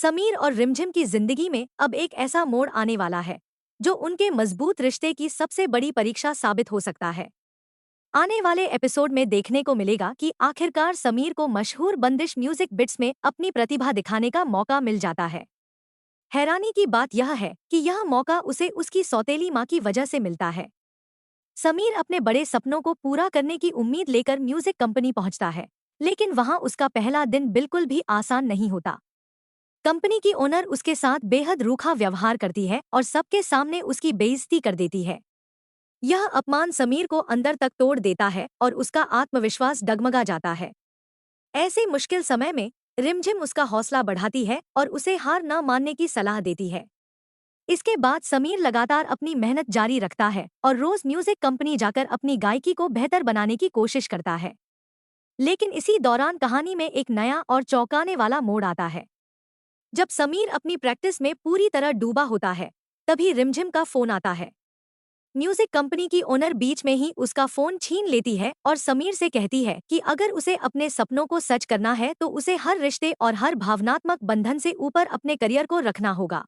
समीर और रिमझिम की जिंदगी में अब एक ऐसा मोड़ आने वाला है जो उनके मजबूत रिश्ते की सबसे बड़ी परीक्षा साबित हो सकता है। आने वाले एपिसोड में देखने को मिलेगा कि आखिरकार समीर को मशहूर बंदिश म्यूजिक बिट्स में अपनी प्रतिभा दिखाने का मौका मिल जाता है। हैरानी की बात यह है कि यह मौका उसे उसकी सौतेली माँ की वजह से मिलता है। समीर अपने बड़े सपनों को पूरा करने की उम्मीद लेकर म्यूजिक कंपनी पहुंचता है, लेकिन वहां उसका पहला दिन बिल्कुल भी आसान नहीं होता। कंपनी की ओनर उसके साथ बेहद रूखा व्यवहार करती है और सबके सामने उसकी बेइज्जती कर देती है। यह अपमान समीर को अंदर तक तोड़ देता है और उसका आत्मविश्वास डगमगा जाता है। ऐसे मुश्किल समय में रिमझिम उसका हौसला बढ़ाती है और उसे हार न मानने की सलाह देती है। इसके बाद समीर लगातार अपनी मेहनत जारी रखता है और रोज म्यूजिक कंपनी जाकर अपनी गायकी को बेहतर बनाने की कोशिश करता है। लेकिन इसी दौरान कहानी में एक नया और चौंकाने वाला मोड़ आता है। जब समीर अपनी प्रैक्टिस में पूरी तरह डूबा होता है, तभी रिमझिम का फोन आता है। म्यूजिक कंपनी की ओनर बीच में ही उसका फोन छीन लेती है और समीर से कहती है कि अगर उसे अपने सपनों को सच करना है तो उसे हर रिश्ते और हर भावनात्मक बंधन से ऊपर अपने करियर को रखना होगा।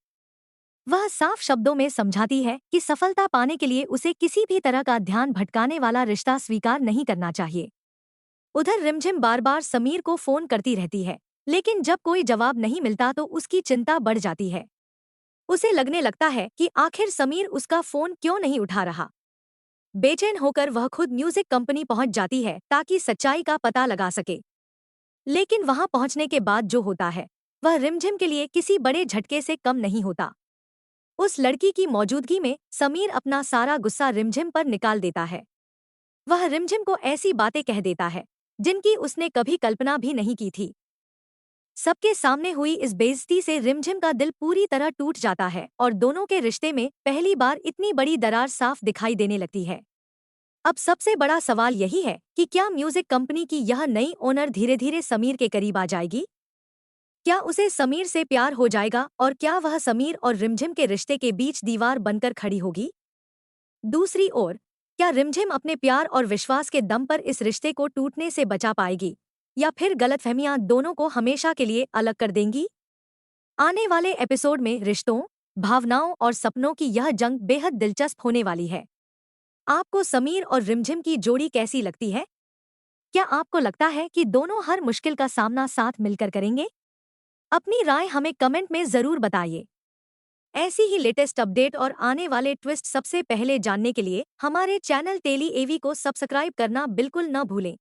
वह साफ शब्दों में समझाती है कि सफलता पाने के लिए उसे किसी भी तरह का ध्यान भटकाने वाला रिश्ता स्वीकार नहीं करना चाहिए। उधर रिमझिम बार बार समीर को फोन करती रहती है, लेकिन जब कोई जवाब नहीं मिलता तो उसकी चिंता बढ़ जाती है। उसे लगने लगता है कि आखिर समीर उसका फोन क्यों नहीं उठा रहा। बेचैन होकर वह खुद म्यूजिक कंपनी पहुंच जाती है ताकि सच्चाई का पता लगा सके। लेकिन वहां पहुंचने के बाद जो होता है वह रिमझिम के लिए किसी बड़े झटके से कम नहीं होता। उस लड़की की मौजूदगी में समीर अपना सारा गुस्सा रिमझिम पर निकाल देता है। वह रिमझिम को ऐसी बातें कह देता है जिनकी उसने कभी कल्पना भी नहीं की थी। सबके सामने हुई इस बेइज्जती से रिमझिम का दिल पूरी तरह टूट जाता है और दोनों के रिश्ते में पहली बार इतनी बड़ी दरार साफ दिखाई देने लगती है। अब सबसे बड़ा सवाल यही है कि क्या म्यूजिक कंपनी की यह नई ओनर धीरे धीरे समीर के करीब आ जाएगी? क्या उसे समीर से प्यार हो जाएगा और क्या वह समीर और रिमझिम के रिश्ते के बीच दीवार बनकर खड़ी होगी? दूसरी ओर, क्या रिमझिम अपने प्यार और विश्वास के दम पर इस रिश्ते को टूटने से बचा पाएगी या फिर गलतफहमियां दोनों को हमेशा के लिए अलग कर देंगी? आने वाले एपिसोड में रिश्तों, भावनाओं और सपनों की यह जंग बेहद दिलचस्प होने वाली है। आपको समीर और रिमझिम की जोड़ी कैसी लगती है? क्या आपको लगता है कि दोनों हर मुश्किल का सामना साथ मिलकर करेंगे? अपनी राय हमें कमेंट में जरूर बताइए। ऐसी ही लेटेस्ट अपडेट और आने वाले ट्विस्ट सबसे पहले जानने के लिए हमारे चैनल टेली एवी को सब्सक्राइब करना बिल्कुल न भूलें।